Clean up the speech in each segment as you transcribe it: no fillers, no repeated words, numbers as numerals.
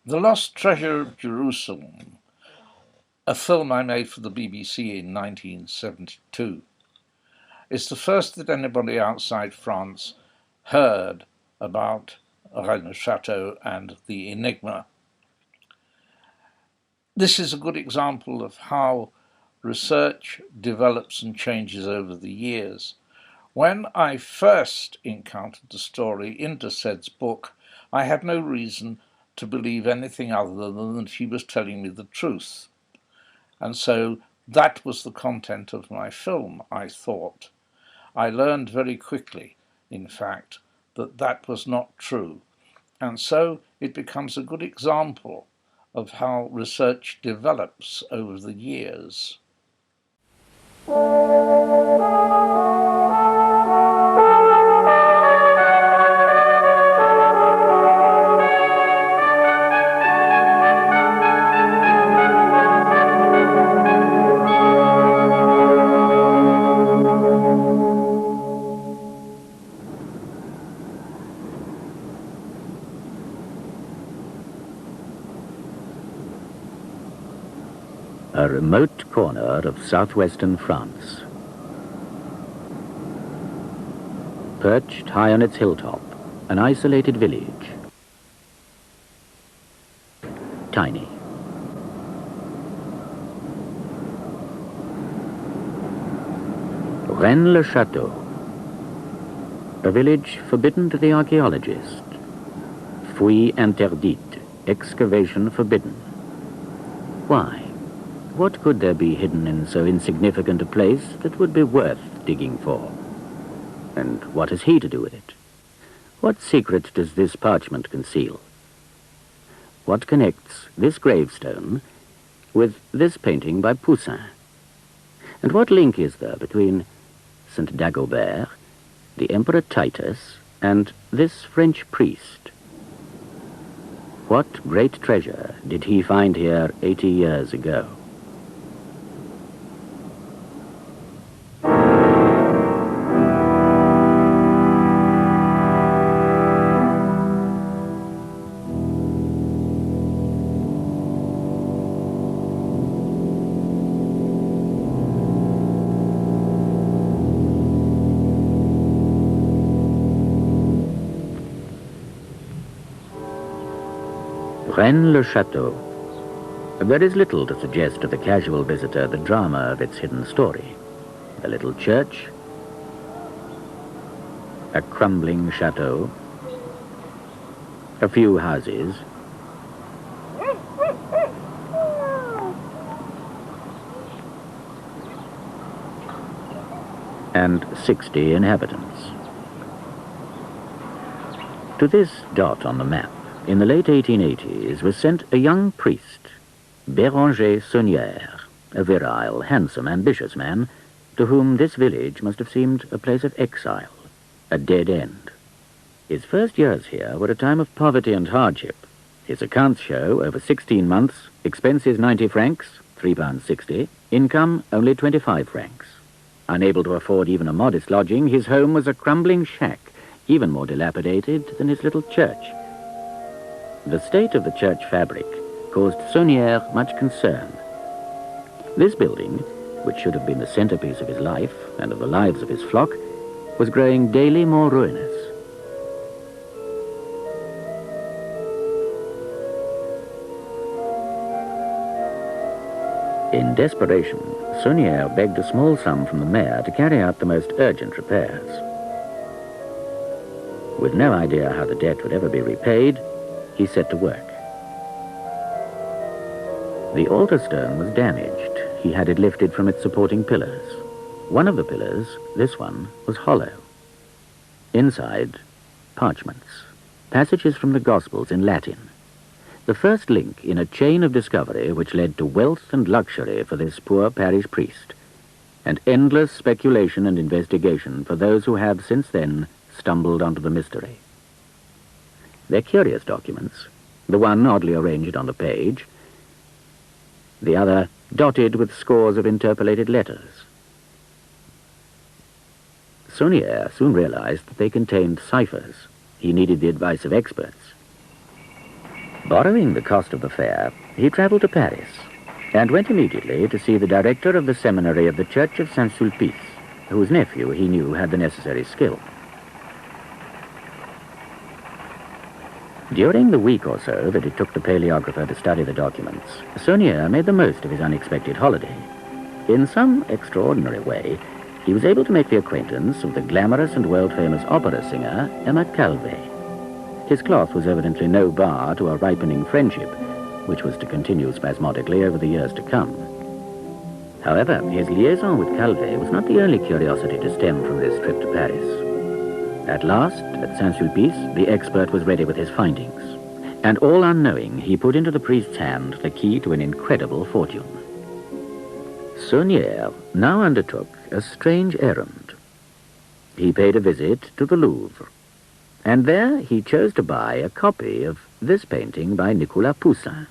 The Lost Treasure of Jerusalem, a film I made for the BBC in 1972, is the first that anybody outside France heard about Rennes-le-Chateau and the enigma. This is a good example of how research develops and changes over the years. When I first encountered the story in de Sède's book, I had no reason to believe anything other than that he was telling me the truth. And so that was the content of my film, I thought. I learned very quickly, in fact, that that was not true. And so it becomes a good example of how research develops over the years. A remote corner of southwestern France. Perched high on its hilltop, an isolated village. Tiny. Rennes-le-Chateau. A village forbidden to the archaeologist. Fouille interdite, excavation forbidden. Why? What could there be hidden in so insignificant a place that would be worth digging for? And what has he to do with it? What secret does this parchment conceal? What connects this gravestone with this painting by Poussin? And what link is there between St. Dagobert, the Emperor Titus, and this French priest? What great treasure did he find here 80 years ago? Rennes-le-Chateau. There is little to suggest to the casual visitor the drama of its hidden story. A little church, a crumbling chateau, a few houses, and 60 inhabitants. To this dot on the map, in the late 1880s, was sent a young priest, Béranger Saunière, a virile, handsome, ambitious man, to whom this village must have seemed a place of exile, a dead end. His first years here were a time of poverty and hardship. His accounts show over 16 months, expenses 90 francs, £3.60, income only 25 francs. Unable to afford even a modest lodging, his home was a crumbling shack, even more dilapidated than his little church. The state of the church fabric caused Saunière much concern. This building, which should have been the centerpiece of his life and of the lives of his flock, was growing daily more ruinous. In desperation, Saunière begged a small sum from the mayor to carry out the most urgent repairs. With no idea how the debt would ever be repaid, he set to work. The altar stone was damaged. He had it lifted from its supporting pillars. One of the pillars, this one, was hollow. Inside, parchments, passages from the Gospels in Latin. The first link in a chain of discovery which led to wealth and luxury for this poor parish priest, and endless speculation and investigation for those who have since then stumbled onto the mystery. They're curious documents, the one oddly arranged on the page, the other dotted with scores of interpolated letters. Saunière soon realized that they contained ciphers. He needed the advice of experts. Borrowing the cost of the fare, he travelled to Paris and went immediately to see the director of the seminary of the Church of Saint-Sulpice, whose nephew he knew had the necessary skill. During the week or so that it took the paleographer to study the documents, Saunière made the most of his unexpected holiday. In some extraordinary way, he was able to make the acquaintance of the glamorous and world-famous opera singer Emma Calvé. His cloth was evidently no bar to a ripening friendship, which was to continue spasmodically over the years to come. However, his liaison with Calvé was not the only curiosity to stem from this trip to Paris. At last, at Saint-Sulpice, the expert was ready with his findings, and all unknowing, he put into the priest's hand the key to an incredible fortune. Saunière now undertook a strange errand. He paid a visit to the Louvre, and there he chose to buy a copy of this painting by Nicolas Poussin.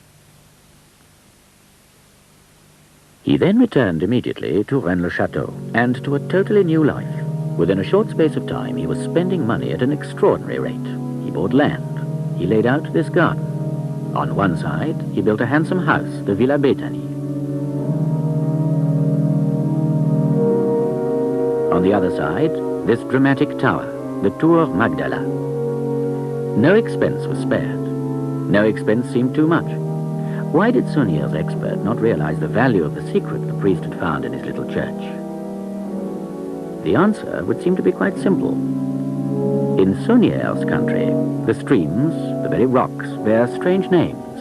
He then returned immediately to Rennes-le-Chateau, and to a totally new life. Within a short space of time, he was spending money at an extraordinary rate. He bought land. He laid out this garden. On one side, he built a handsome house, the Villa Béthanie. On the other side, this dramatic tower, the Tour Magdala. No expense was spared. No expense seemed too much. Why did Saunière's expert not realize the value of the secret the priest had found in his little church? The answer would seem to be quite simple. In Saunière's country, the streams, the very rocks, bear strange names.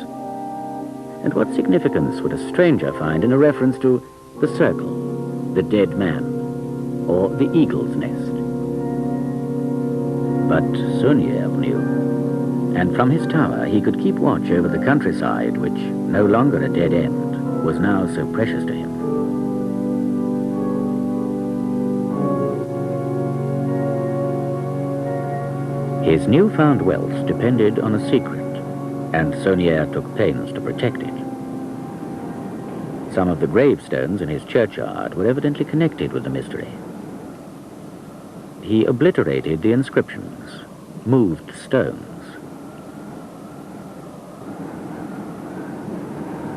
And what significance would a stranger find in a reference to the circle, the dead man, or the eagle's nest? But Saunière knew, and from his tower he could keep watch over the countryside, which, no longer a dead end, was now so precious to him. His newfound wealth depended on a secret, and Saunière took pains to protect it. Some of the gravestones in his churchyard were evidently connected with the mystery. He obliterated the inscriptions, moved stones.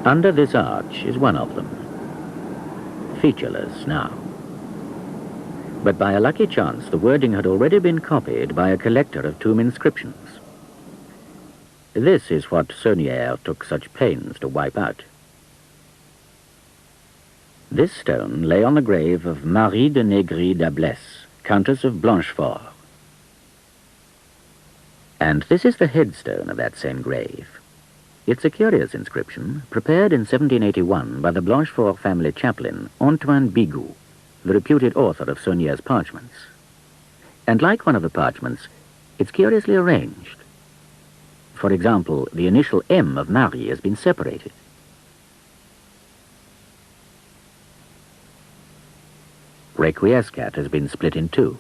Under this arch is one of them, featureless now. But by a lucky chance, the wording had already been copied by a collector of tomb inscriptions. This is what Saunière took such pains to wipe out. This stone lay on the grave of Marie de Négry d'Ablesse, Countess of Blanchefort. And this is the headstone of that same grave. It's a curious inscription, prepared in 1781 by the Blanchefort family chaplain, Antoine Bigot, the reputed author of Saunière's parchments. And like one of the parchments, it's curiously arranged. For example, the initial M of Marie has been separated. Requiescat has been split in two.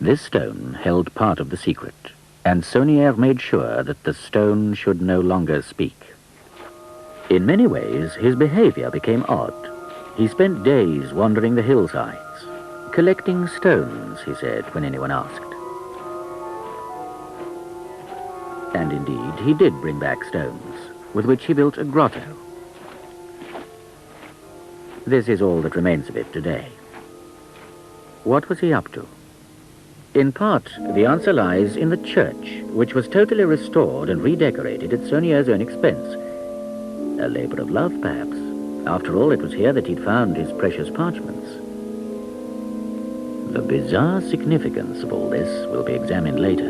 This stone held part of the secret, and Saunière made sure that the stone should no longer speak. In many ways, his behavior became odd. He spent days wandering the hillsides, collecting stones, he said, when anyone asked. And indeed, he did bring back stones, with which he built a grotto. This is all that remains of it today. What was he up to? In part, the answer lies in the church, which was totally restored and redecorated at Saunière's own expense. A labor of love, perhaps. After all, it was here that he'd found his precious parchments. The bizarre significance of all this will be examined later.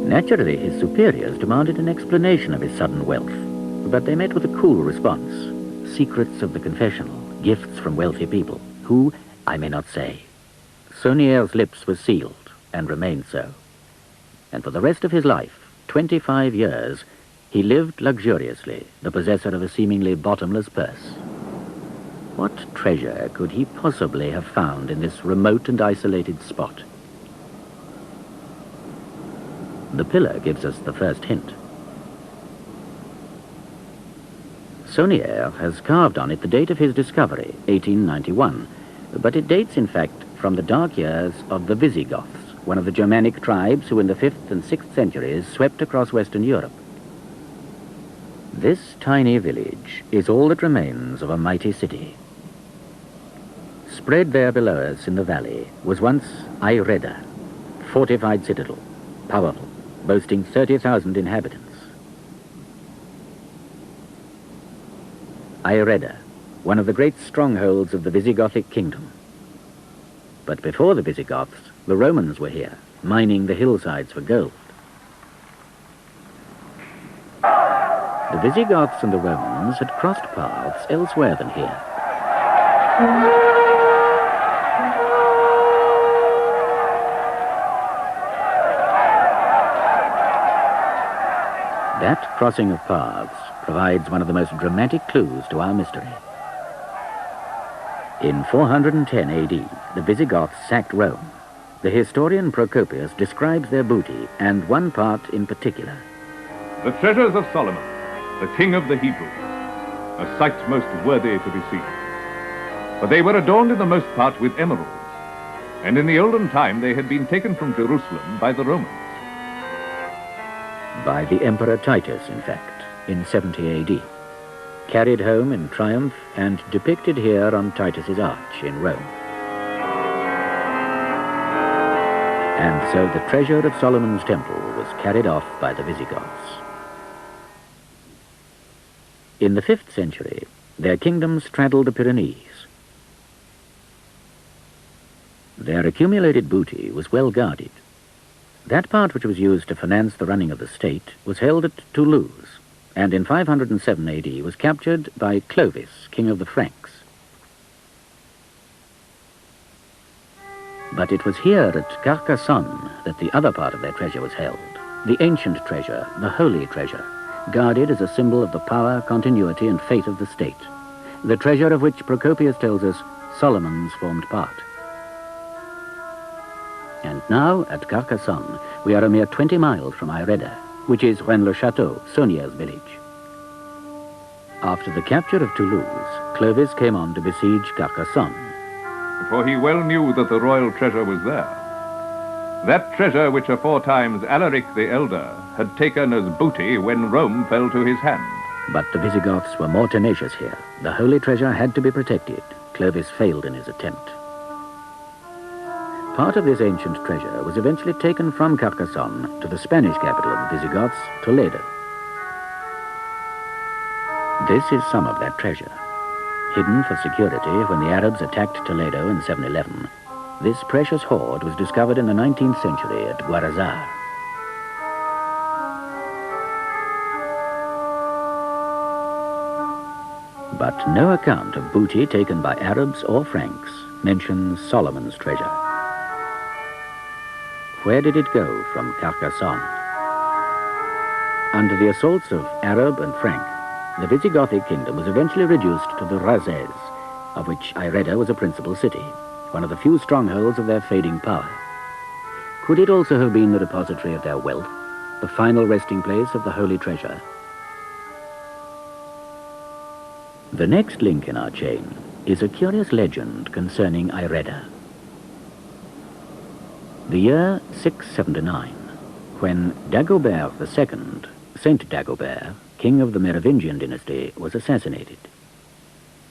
Naturally, his superiors demanded an explanation of his sudden wealth, but they met with a cool response. Secrets of the confessional, gifts from wealthy people, who, I may not say. Saunière's lips were sealed, and remained so. And for the rest of his life, 25 years, he lived luxuriously, the possessor of a seemingly bottomless purse. What treasure could he possibly have found in this remote and isolated spot? The pillar gives us the first hint. Saunière has carved on it the date of his discovery, 1891, but it dates, in fact, from the dark years of the Visigoths, one of the Germanic tribes who in the 5th and 6th centuries swept across Western Europe. This tiny village is all that remains of a mighty city. Spread there below us in the valley was once Aireda, fortified citadel, powerful, boasting 30,000 inhabitants. Aireda, one of the great strongholds of the Visigothic kingdom. But before the Visigoths, the Romans were here, mining the hillsides for gold. The Visigoths and the Romans had crossed paths elsewhere than here. That crossing of paths provides one of the most dramatic clues to our mystery. In 410 AD, the Visigoths sacked Rome. The historian Procopius describes their booty, and one part in particular. The treasures of Solomon, the king of the Hebrews, a sight most worthy to be seen. For they were adorned in the most part with emeralds, and in the olden time they had been taken from Jerusalem by the Romans. By the Emperor Titus, in fact, in 70 AD. Carried home in triumph and depicted here on Titus's arch in Rome. And so the treasure of Solomon's temple was carried off by the Visigoths. In the 5th century, their kingdom straddled the Pyrenees. Their accumulated booty was well guarded. That part which was used to finance the running of the state was held at Toulouse, and in 507 AD was captured by Clovis, king of the Franks. But it was here at Carcassonne that the other part of their treasure was held, the ancient treasure, the holy treasure, guarded as a symbol of the power, continuity, and fate of the state, the treasure of which Procopius tells us Solomon's formed part. And now, at Carcassonne, we are a mere 20 miles from Aireda, which is Rennes-le-Chateau, Saunier's village. After the capture of Toulouse, Clovis came on to besiege Carcassonne. For he well knew that the royal treasure was there. That treasure which aforetimes Alaric the Elder had taken as booty when Rome fell to his hand. But the Visigoths were more tenacious here. The holy treasure had to be protected. Clovis failed in his attempt. Part of this ancient treasure was eventually taken from Carcassonne to the Spanish capital of the Visigoths, Toledo. This is some of that treasure. Hidden for security when the Arabs attacked Toledo in 711, this precious hoard was discovered in the 19th century at Guarazar. But no account of booty taken by Arabs or Franks mentions Solomon's treasure. Where did it go from Carcassonne? Under the assaults of Arab and Frank, the Visigothic kingdom was eventually reduced to the Razes, of which Aireda was a principal city, one of the few strongholds of their fading power. Could it also have been the repository of their wealth, the final resting place of the holy treasure? The next link in our chain is a curious legend concerning Aireda. The year 679, when Dagobert II, Saint Dagobert, king of the Merovingian dynasty, was assassinated.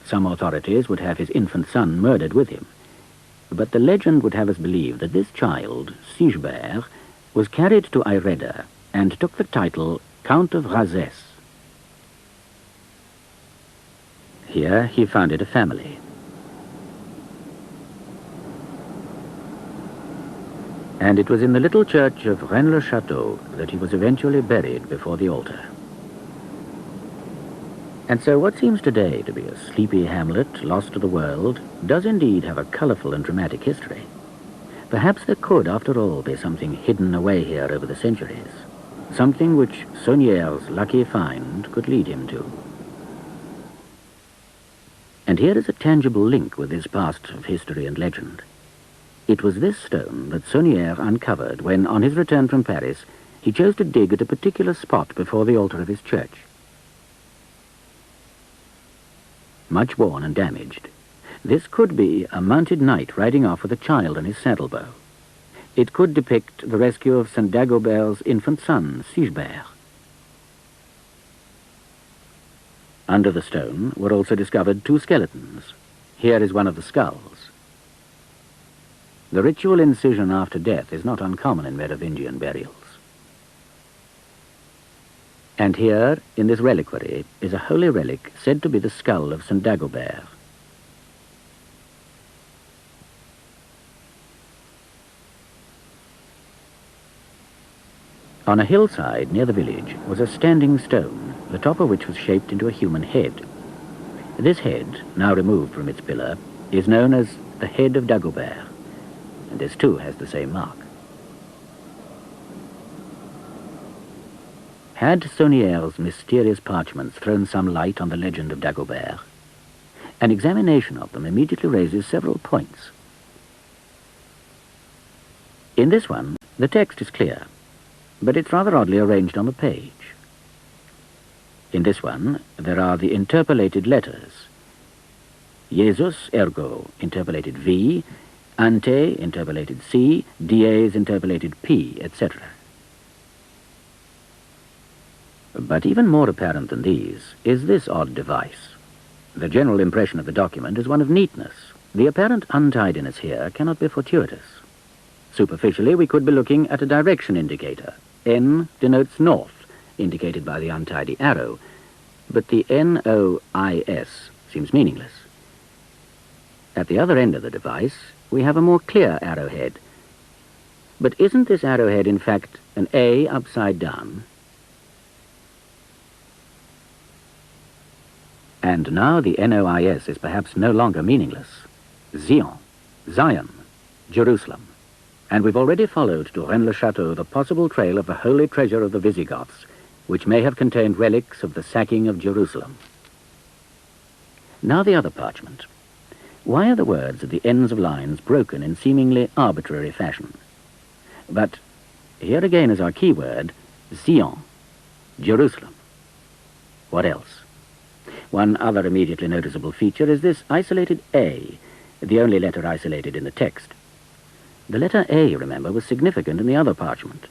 Some authorities would have his infant son murdered with him, but the legend would have us believe that this child, Sigebert, was carried to Aireda and took the title Count of Razes. Here he founded a family. And it was in the little church of Rennes-le-Chateau that he was eventually buried before the altar. And so what seems today to be a sleepy hamlet lost to the world does indeed have a colorful and dramatic history. Perhaps there could, after all, be something hidden away here over the centuries, something which Saunier's lucky find could lead him to. And here is a tangible link with this past of history and legend. It was this stone that Saunier uncovered when, on his return from Paris, he chose to dig at a particular spot before the altar of his church. Much worn and damaged, This could be a mounted knight riding off with a child on his saddlebow. It could depict the rescue of St. Dagobert's infant son, Sigebert. Under the stone were also discovered 2 skeletons. Here is one of the skulls. The ritual incision after death is not uncommon in Merovingian burials. And here, in this reliquary, is a holy relic said to be the skull of St. Dagobert. On a hillside near the village was a standing stone, the top of which was shaped into a human head. This head, now removed from its pillar, is known as the head of Dagobert, and this too has the same mark. Had Saunier's mysterious parchments thrown some light on the legend of Dagobert? An examination of them immediately raises several points. In this one, the text is clear, but it's rather oddly arranged on the page. In this one, there are the interpolated letters. Jesus, ergo, interpolated V, ante, interpolated C, dies, interpolated P, etc. But even more apparent than these is this odd device. The general impression of the document is one of neatness. The apparent untidiness here cannot be fortuitous. Superficially, we could be looking at a direction indicator. N denotes north, indicated by the untidy arrow, but the NOIS seems meaningless. At the other end of the device, we have a more clear arrowhead. But isn't this arrowhead, in fact, an A upside down? And now the NOIS is perhaps no longer meaningless. Zion, Jerusalem. And we've already followed to Rennes-le-Chateau the possible trail of the holy treasure of the Visigoths, which may have contained relics of the sacking of Jerusalem. Now the other parchment. Why are the words at the ends of lines broken in seemingly arbitrary fashion? But here again is our key word, Zion, Jerusalem. What else? One other immediately noticeable feature is this isolated A, the only letter isolated in the text. The letter A, remember, was significant in the other parchment,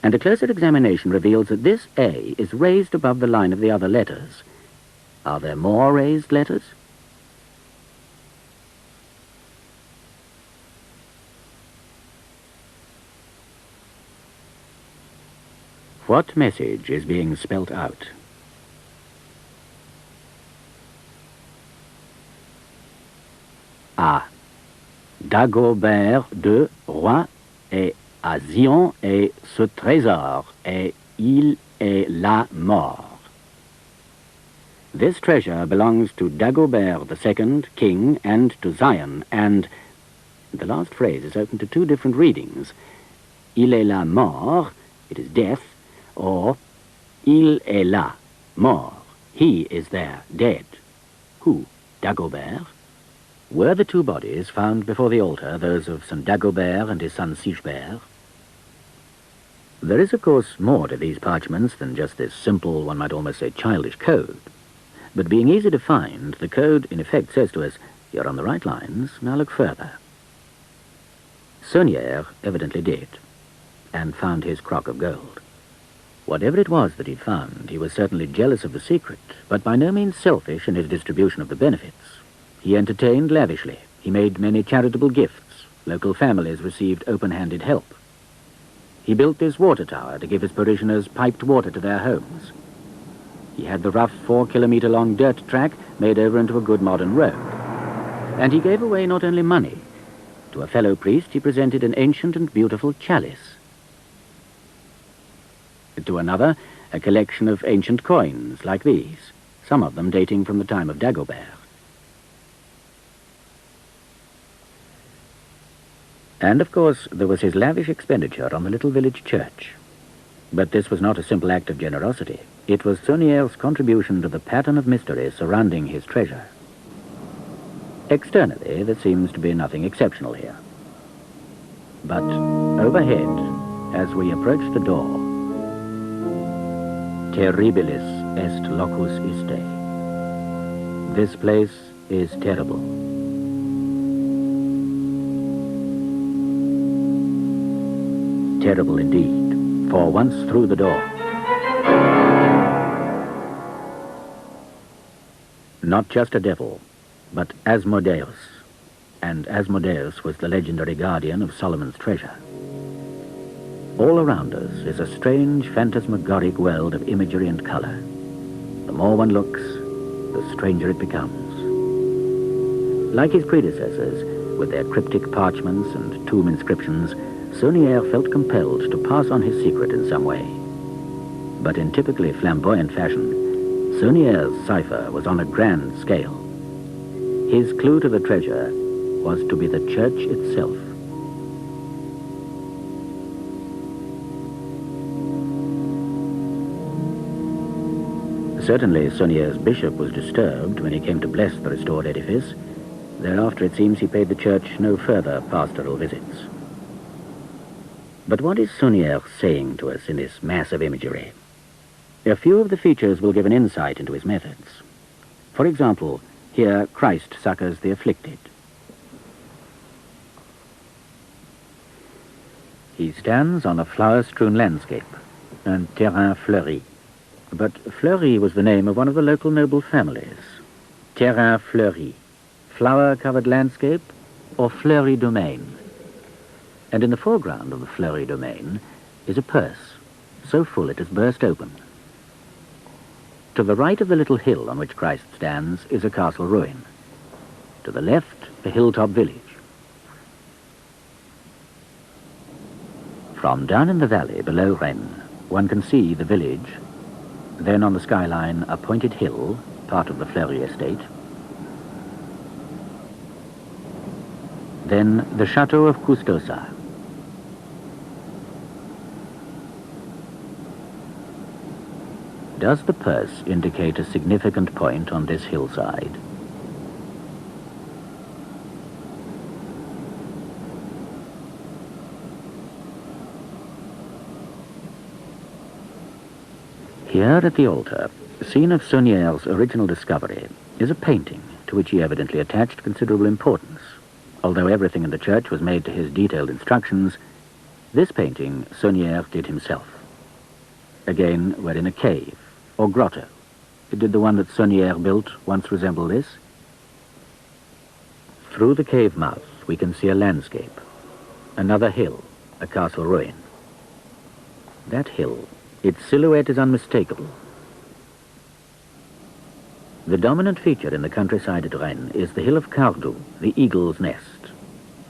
and a closer examination reveals that this A is raised above the line of the other letters. Are there more raised letters? What message is being spelt out? À Dagobert de Roi et à Zion et ce trésor et il est la mort. This treasure belongs to Dagobert II, king, and to Zion, and the last phrase is open to 2 different readings. Il est la mort, it is death, or il est là, mort, he is there, dead. Who? Dagobert? Were the 2 bodies found before the altar those of St. Dagobert and his son Sigebert? There is, of course, more to these parchments than just this simple, one might almost say childish code. But being easy to find, the code in effect says to us, you're on the right lines, now look further. Saunier evidently did, and found his crock of gold. Whatever it was that he'd found, he was certainly jealous of the secret, but by no means selfish in his distribution of the benefits. He entertained lavishly. He made many charitable gifts. Local families received open-handed help. He built this water tower to give his parishioners piped water to their homes. He had the rough 4-kilometer-long dirt track made over into a good modern road. And he gave away not only money. To a fellow priest he presented an ancient and beautiful chalice. To another, a collection of ancient coins like these, some of them dating from the time of Dagobert. And, of course, there was his lavish expenditure on the little village church. But this was not a simple act of generosity. It was Saunier's contribution to the pattern of mystery surrounding his treasure. Externally, there seems to be nothing exceptional here. But overhead, as we approach the door, terribilis est locus iste. This place is terrible. terrible indeed, for once through the door, not just a devil, but Asmodeus. And Asmodeus was the legendary guardian of Solomon's treasure. All around us is a strange phantasmagoric world of imagery and color. The more one looks, the stranger it becomes. Like his predecessors, with their cryptic parchments and tomb inscriptions, Saunière felt compelled to pass on his secret in some way. But in typically flamboyant fashion, Saunière's cipher was on a grand scale. His clue to the treasure was to be the church itself. Certainly, Saunière's bishop was disturbed when he came to bless the restored edifice. Thereafter, it seems, he paid the church no further pastoral visits. But what is Saunière saying to us in this mass of imagery? A few of the features will give an insight into his methods. For example, here Christ succors the afflicted. He stands on a flower-strewn landscape, un terrain fleuri. But Fleury was the name of one of the local noble families. Terrain fleuri, flower-covered landscape, or fleury domain. And in the foreground of the fleury domain is a purse, so full it has burst open. To the right of the little hill on which Christ stands is a castle ruin. To the left, a hilltop village. From down in the valley below Rennes, one can see the village. Then on the skyline, a pointed hill, part of the Fleury estate. Then the Chateau of Custosa. Does the purse indicate a significant point on this hillside? Here at the altar, scene of Saunière's original discovery, is a painting to which he evidently attached considerable importance. Although everything in the church was made to his detailed instructions, this painting Saunière did himself. Again, we're in a cave, or grotto. Did the one that Saunière built once resemble this? Through the cave mouth, we can see a landscape, another hill, a castle ruin. That hill, its silhouette is unmistakable. The dominant feature in the countryside at Rennes is the hill of Cardou, the eagle's nest,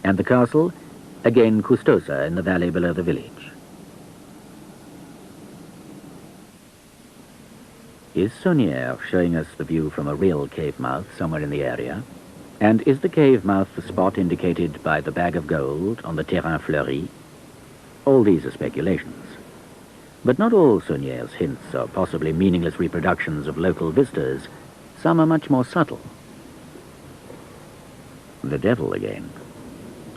and the castle, again Custosa in the valley below the village. Is Saunière showing us the view from a real cave mouth somewhere in the area? And is the cave mouth the spot indicated by the bag of gold on the terrain fleuri? All these are speculations. But not all Saunière's hints are possibly meaningless reproductions of local vistas. Some are much more subtle. The devil again.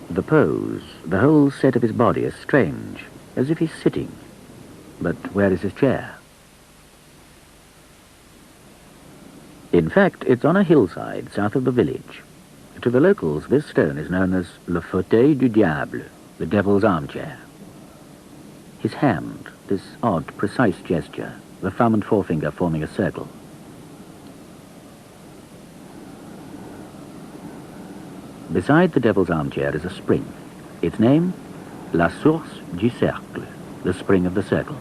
The pose, the whole set of his body is strange, as if he's sitting. But where is his chair? In fact, it's on a hillside south of the village. To the locals, this stone is known as le fauteuil du diable, the devil's armchair. His hand, this odd, precise gesture, the thumb and forefinger forming a circle. Beside the devil's armchair is a spring. Its name, la source du cercle, the spring of the circle.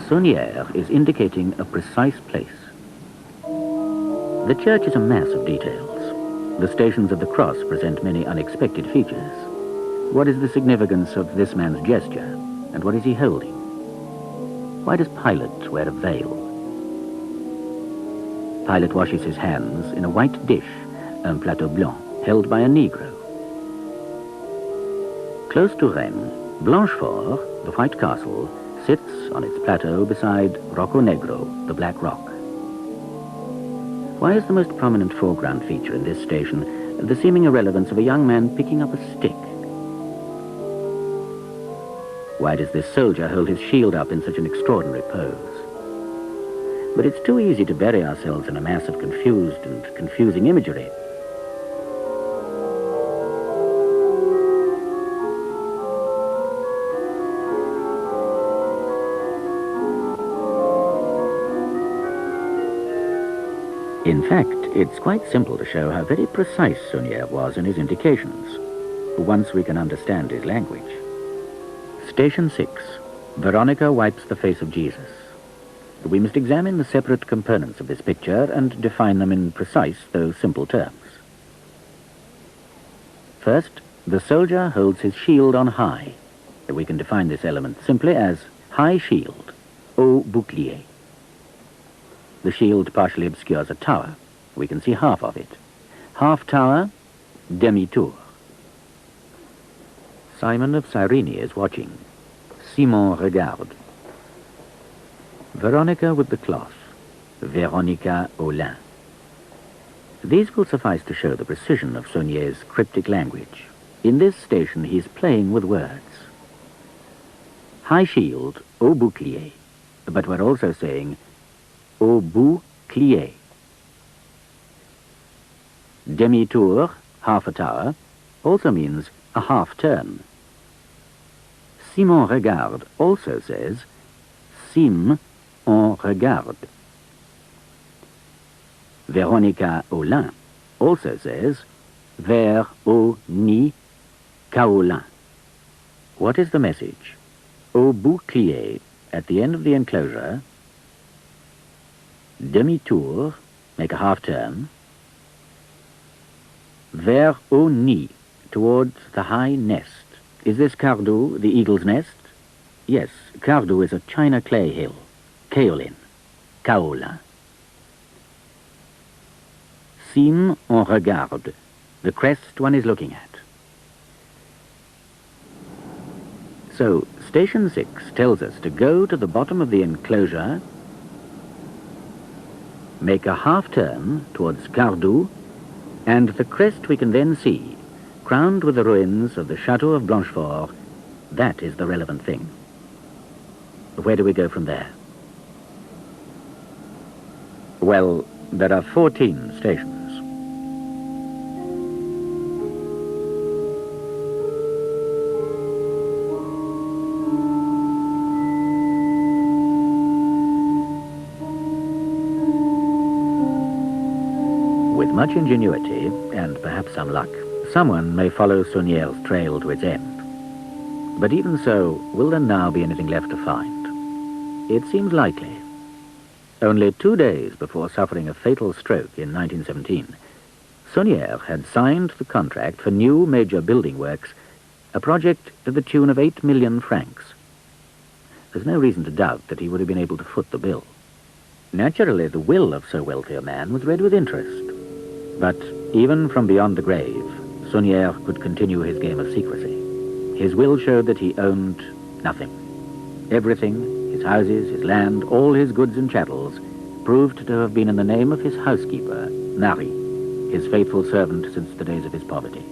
Saunière is indicating a precise place. The church is a mass of details. The stations of the cross present many unexpected features. What is the significance of this man's gesture, and what is he holding? Why does Pilate wear a veil? Pilate washes his hands in a white dish, un plateau blanc, held by a Negro. Close to Rennes, Blanchefort, the White Castle, sits on its plateau beside Rocco Negro, the Black Rock. Why is the most prominent foreground feature in this station the seeming irrelevance of a young man picking up a stick? Why does this soldier hold his shield up in such an extraordinary pose? But it's too easy to bury ourselves in a mass of confused and confusing imagery. In fact, it's quite simple to show how very precise Saunière was in his indications, once we can understand his language. Station 6. Veronica wipes the face of Jesus. We must examine the separate components of this picture and define them in precise, though simple terms. First, the soldier holds his shield on high. We can define this element simply as high shield, haut bouclier. The shield partially obscures a tower. We can see half of it. Half tower, demi-tour. Simon of Cyrene is watching. Simon regarde. Veronica with the cloth. Véronica au lin. These will suffice to show the precision of Saunière's cryptic language. In this station, he's playing with words. High shield, haut bouclier. But we're also saying haut bouclier. Demi-tour, half a tower, also means a half turn. Simon regarde also says Sim on regarde. Véronica au lin also says vers au nid kaolin. What is the message? Au bouclier, at the end of the enclosure, demi-tour, make a half turn, vers au nid, towards the high nest. Is this Cardoux, the eagle's nest? Yes, Cardoux is a china clay hill, kaolin, kaolin. Cime on regarde, the crest one is looking at. So, Station 6 tells us to go to the bottom of the enclosure, make a half turn towards Cardoux, and the crest we can then see, crowned with the ruins of the Chateau of Blanchefort. That is the relevant thing. Where do we go from there? Well, there are 14 stations. With much ingenuity, and perhaps some luck, someone may follow Saunière's trail to its end. But even so, will there now be anything left to find? It seems likely. Only 2 days before suffering a fatal stroke in 1917, Saunière had signed the contract for new major building works, a project to the tune of 8 million francs. There's no reason to doubt that he would have been able to foot the bill. Naturally, the will of so wealthy a man was read with interest. But even from beyond the grave, Saunière could continue his game of secrecy. His will showed that he owned nothing. Everything, his houses, his land, all his goods and chattels, proved to have been in the name of his housekeeper, Marie, his faithful servant since the days of his poverty.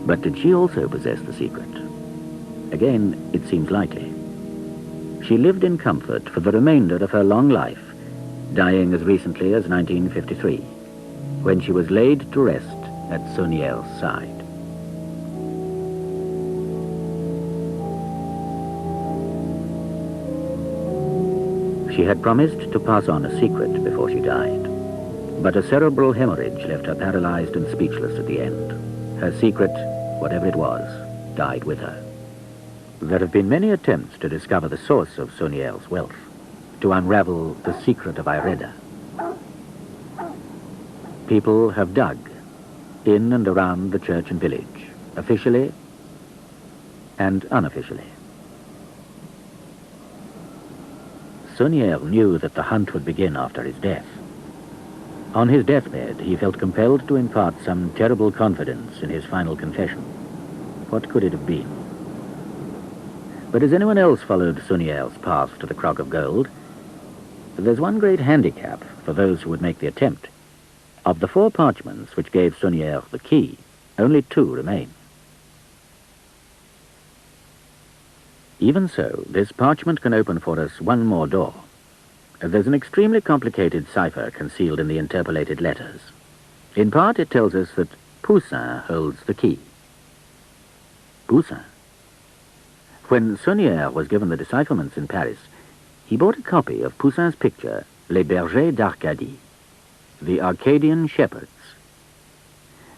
But did she also possess the secret? Again, it seems likely. She lived in comfort for the remainder of her long life, dying as recently as 1953, when she was laid to rest at Saunière's side. She had promised to pass on a secret before she died, but a cerebral hemorrhage left her paralyzed and speechless at the end. Her secret, whatever it was, died with her. There have been many attempts to discover the source of Saunière's wealth, to unravel the secret of Ireda. People have dug in and around the church and village, officially and unofficially. Saunière knew that the hunt would begin after his death. On his deathbed, he felt compelled to impart some terrible confidence in his final confession. What could it have been? But as anyone else followed Saunière's path to the crock of gold, there's one great handicap for those who would make the attempt. Of the 4 parchments which gave Saunière the key, only 2 remain. Even so, this parchment can open for us one more door. There's an extremely complicated cipher concealed in the interpolated letters. In part, it tells us that Poussin holds the key. Poussin. When Saunière was given the decipherments in Paris, he bought a copy of Poussin's picture, Les Bergers d'Arcadie, the Arcadian Shepherds.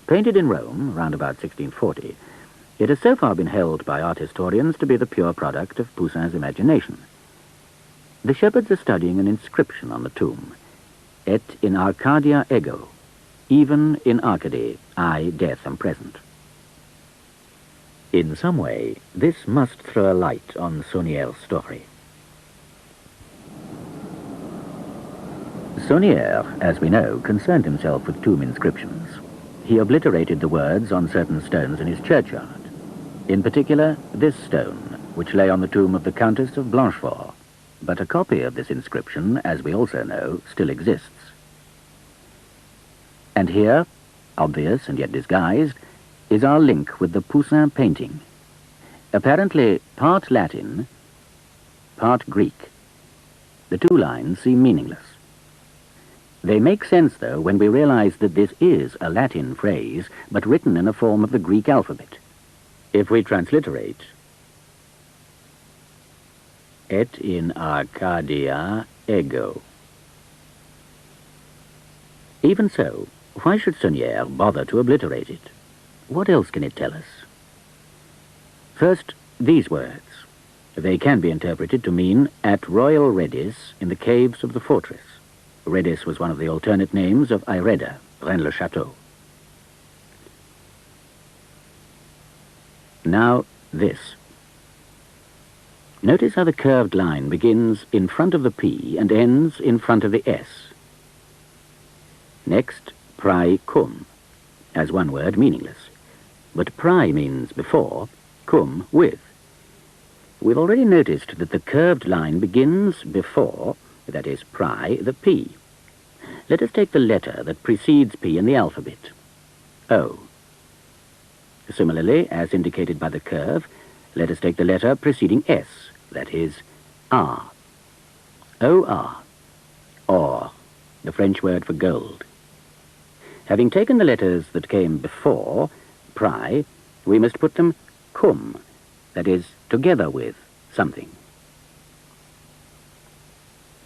Painted in Rome, round about 1640, it has so far been held by art historians to be the pure product of Poussin's imagination. The shepherds are studying an inscription on the tomb, Et in Arcadia ego, even in Arcady, I, death, am present. In some way, this must throw a light on Saunier's story. Saunier, as we know, concerned himself with tomb inscriptions. He obliterated the words on certain stones in his churchyard. In particular, this stone, which lay on the tomb of the Countess of Blanchefort. But a copy of this inscription, as we also know, still exists. And here, obvious and yet disguised, is our link with the Poussin painting. Apparently part Latin, part Greek. The two lines seem meaningless. They make sense, though, when we realize that this is a Latin phrase, but written in a form of the Greek alphabet. If we transliterate, Et in Arcadia ego. Even so, why should Saunier bother to obliterate it? What else can it tell us? First, these words. They can be interpreted to mean at Royal Redis in the caves of the fortress. Redis was one of the alternate names of Ireda, Rennes-le-Chateau. Now, this. Notice how the curved line begins in front of the P and ends in front of the S. Next, prae cum, as one word meaningless. But prae means before, cum with. We've already noticed that the curved line begins before, that is prae, the P. Let us take the letter that precedes P in the alphabet, O. Similarly, as indicated by the curve, let us take the letter preceding S, that is R. O-R, or, the French word for gold. Having taken the letters that came before, prae, we must put them cum, that is, together with something.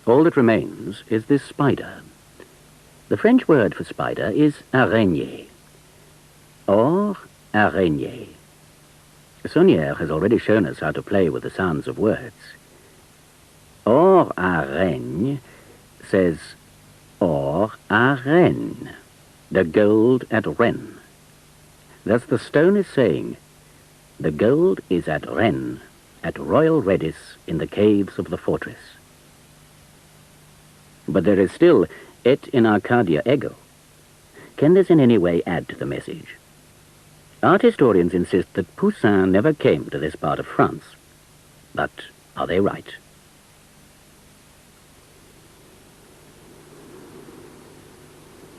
All that remains is this spider. The French word for spider is araignée, or araignée. Saunier has already shown us how to play with the sounds of words. Or araigne says or arène, the gold at Rennes. Thus the stone is saying, the gold is at Rennes, at Royal Redis in the caves of the fortress. But there is still et in Arcadia ego. Can this in any way add to the message? Art historians insist that Poussin never came to this part of France. But are they right?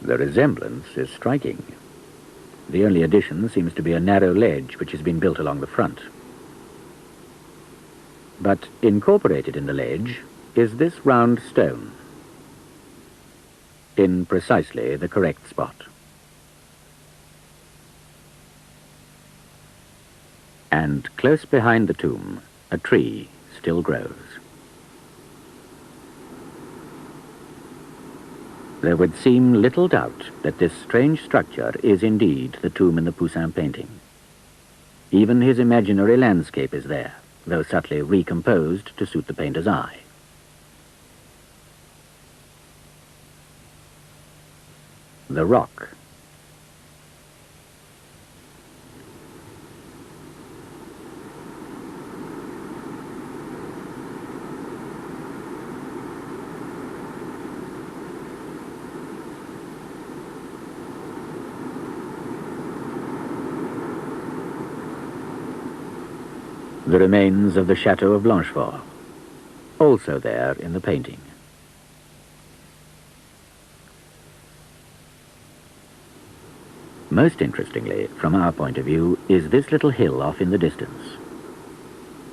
The resemblance is striking. The only addition seems to be a narrow ledge which has been built along the front. But incorporated in the ledge is this round stone, in precisely the correct spot. And close behind the tomb, a tree still grows. There would seem little doubt that this strange structure is indeed the tomb in the Poussin painting. Even his imaginary landscape is there, though subtly recomposed to suit the painter's eye. The rock. The remains of the Chateau of Blanchefort, also there in the painting. Most interestingly, from our point of view, is this little hill off in the distance.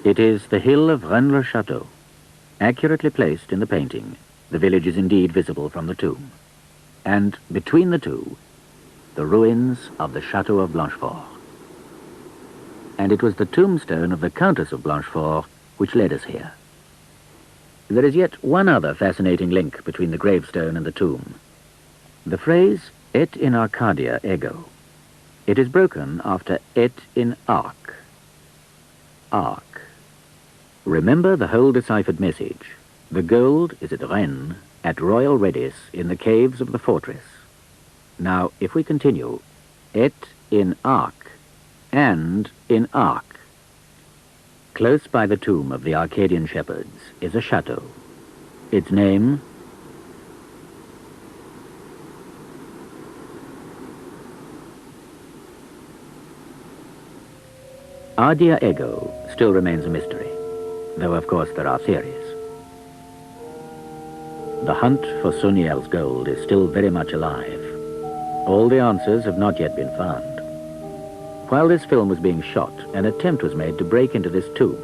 It is the hill of Rennes-le-Chateau. Accurately placed in the painting, the village is indeed visible from the tomb. And between the two, the ruins of the Chateau of Blanchefort. And it was the tombstone of the Countess of Blanchefort which led us here. There is yet one other fascinating link between the gravestone and the tomb. The phrase, et in Arcadia ego. It is broken after et in arc. Arc. Remember the whole deciphered message. The gold is at Rennes, at royal readiness in the caves of the fortress. Now, if we continue, et in arc, and in arc. Close by the tomb of the Arcadian shepherds is a chateau. Its name, Ardia Ego, still remains a mystery, though of course there are theories. The hunt for Suniel's gold is still very much alive. All the answers have not yet been found. While this film was being shot, an attempt was made to break into this tomb.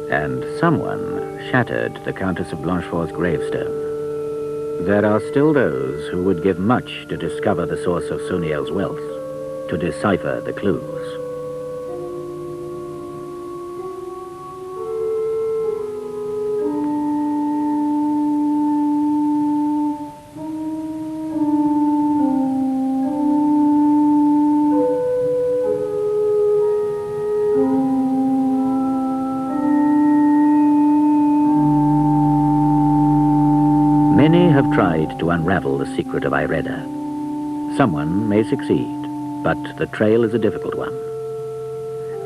And someone shattered the Countess of Blanchefort's gravestone. There are still those who would give much to discover the source of Suniel's wealth, to decipher the clues. Many have tried to unravel the secret of Ireda. Someone may succeed, but the trail is a difficult one.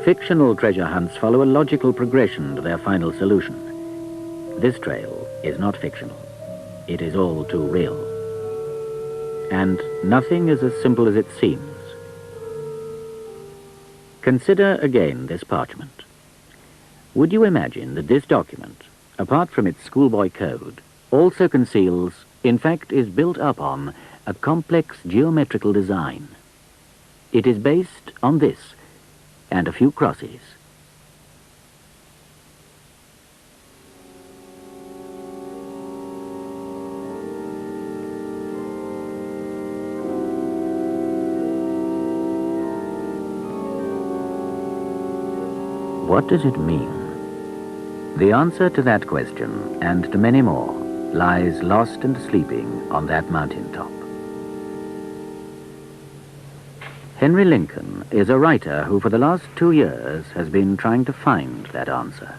Fictional treasure hunts follow a logical progression to their final solution. This trail is not fictional. It is all too real. And nothing is as simple as it seems. Consider again this parchment. Would you imagine that this document, apart from its schoolboy code, also conceals, in fact is built up on, a complex geometrical design? It is based on this, and a few crosses. What does it mean? The answer to that question, and to many more, lies lost and sleeping on that mountaintop. Henry Lincoln is a writer who for the last 2 years has been trying to find that answer.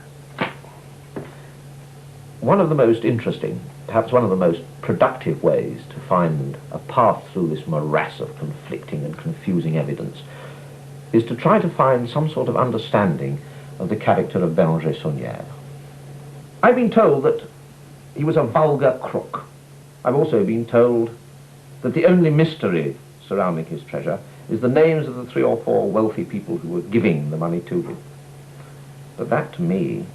One of the most interesting, perhaps one of the most productive ways to find a path through this morass of conflicting and confusing evidence is to try to find some sort of understanding of the character of Béranger Saunière. I've been told that he was a vulgar crook. I've also been told that the only mystery surrounding his treasure is the names of the 3 or 4 wealthy people who were giving the money to him. But that, to me,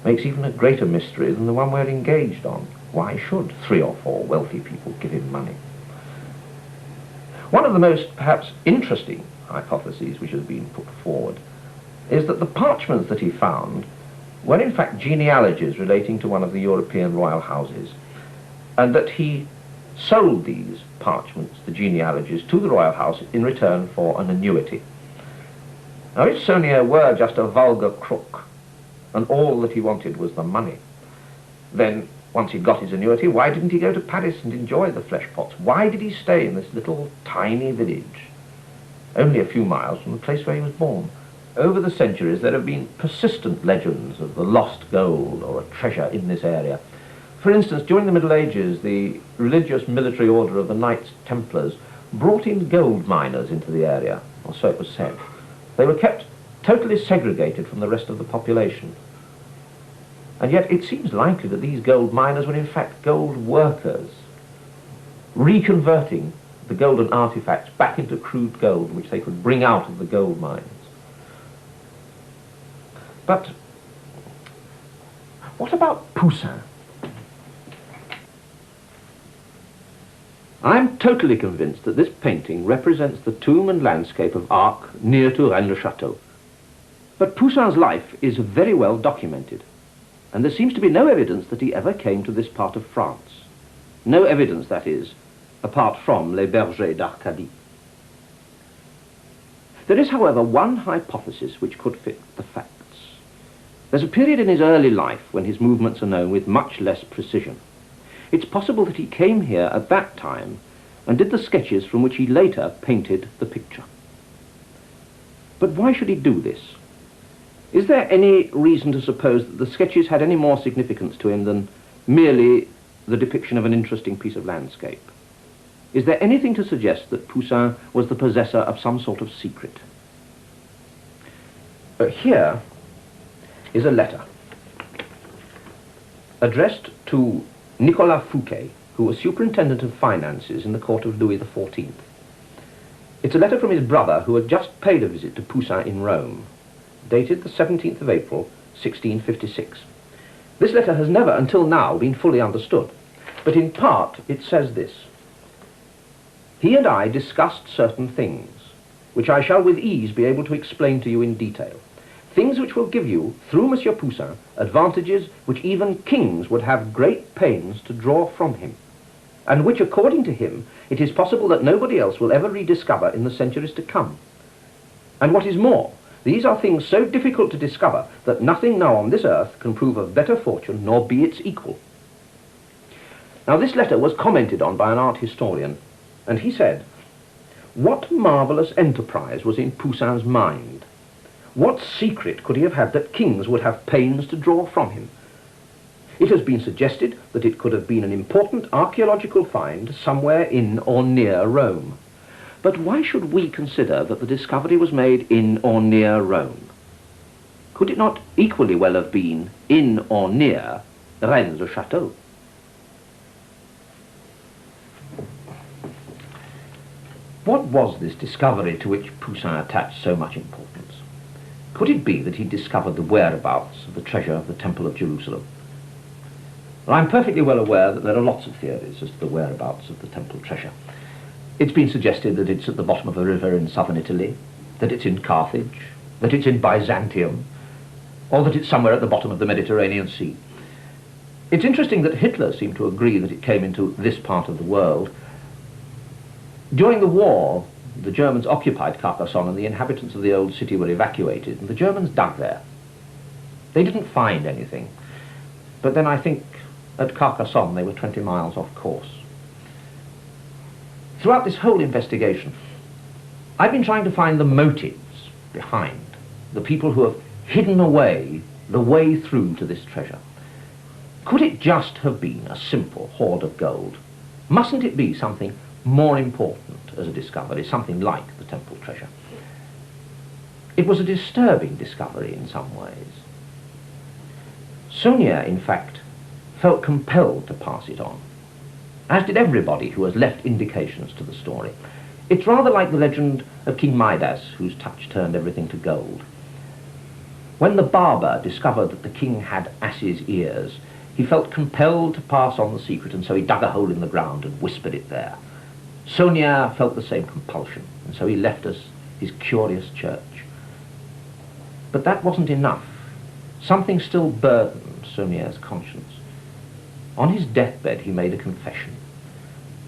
makes even a greater mystery than the one we're engaged on. Why should 3 or 4 wealthy people give him money? One of the most, perhaps, interesting hypotheses which has been put forward is that the parchments that he found were in fact genealogies relating to one of the European royal houses, and that he sold these parchments, the genealogies, to the royal house in return for an annuity. Now, if Saunière were just a vulgar crook, and all that he wanted was the money, then once he'd got his annuity, why didn't he go to Paris and enjoy the flesh pots? Why did he stay in this little tiny village, only a few miles from the place where he was born? Over the centuries, there have been persistent legends of the lost gold or a treasure in this area. For instance, during the Middle Ages, the religious military order of the Knights Templars brought in gold miners into the area, or so it was said. They were kept totally segregated from the rest of the population. And yet it seems likely that these gold miners were in fact gold workers, reconverting the golden artifacts back into crude gold, which they could bring out of the gold mines. But what about Poussin? I'm totally convinced that this painting represents the tomb and landscape of Arques near to Rennes-le-Chateau. But Poussin's life is very well documented, and there seems to be no evidence that he ever came to this part of France. No evidence, that is, apart from Les Bergers d'Arcadie. There is, however, one hypothesis which could fit the facts. There's a period in his early life when his movements are known with much less precision. It's possible that he came here at that time and did the sketches from which he later painted the picture. But why should he do this? Is there any reason to suppose that the sketches had any more significance to him than merely the depiction of an interesting piece of landscape? Is there anything to suggest that Poussin was the possessor of some sort of secret? Here is a letter addressed to Nicolas Fouquet, who was superintendent of finances in the court of Louis XIV. It's a letter from his brother, who had just paid a visit to Poussin in Rome, dated the 17th of April, 1656. This letter has never until now been fully understood, but in part it says this: "He and I discussed certain things, which I shall with ease be able to explain to you in detail. Things which will give you, through Monsieur Poussin, advantages which even kings would have great pains to draw from him, and which, according to him, it is possible that nobody else will ever rediscover in the centuries to come. And what is more, these are things so difficult to discover that nothing now on this earth can prove of better fortune nor be its equal." Now this letter was commented on by an art historian, and he said, "What marvellous enterprise was in Poussin's mind? What secret could he have had that kings would have pains to draw from him? It has been suggested that it could have been an important archaeological find somewhere in or near Rome. But why should we consider that the discovery was made in or near Rome? Could it not equally well have been in or near Rennes-le-Chateau?" What was this discovery to which Poussin attached so much importance? Could it be that he discovered the whereabouts of the treasure of the Temple of Jerusalem? Well, I'm perfectly well aware that there are lots of theories as to the whereabouts of the temple treasure. It's been suggested that it's at the bottom of a river in southern Italy, that it's in Carthage, that it's in Byzantium, or that it's somewhere at the bottom of the Mediterranean Sea. It's interesting that Hitler seemed to agree that it came into this part of the world. During the war, the Germans occupied Carcassonne and the inhabitants of the old city were evacuated, and the Germans dug there. They didn't find anything, but then I think at Carcassonne they were 20 miles off course. Throughout this whole investigation, I've been trying to find the motives behind the people who have hidden away the way through to this treasure. Could it just have been a simple hoard of gold? Mustn't it be something more important as a discovery, something like the temple treasure? It was a disturbing discovery in some ways. Saunière, in fact, felt compelled to pass it on, as did everybody who has left indications to the story. It's rather like the legend of King Midas, whose touch turned everything to gold. When the barber discovered that the king had ass's ears, he felt compelled to pass on the secret, and so he dug a hole in the ground and whispered it there. Saunière felt the same compulsion, and so he left us his curious church. But that wasn't enough. Something still burdened Saunière's conscience. On his deathbed he made a confession.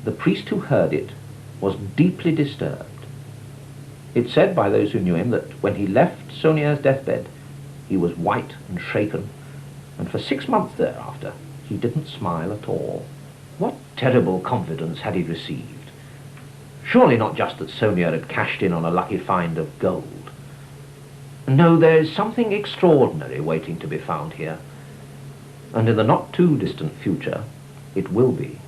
The priest who heard it was deeply disturbed. It's said by those who knew him that when he left Saunière's deathbed, he was white and shaken, and for 6 months thereafter he didn't smile at all. What terrible confidence had he received? Surely not just that Saunière had cashed in on a lucky find of gold. No, there is something extraordinary waiting to be found here, and in the not too distant future it will be.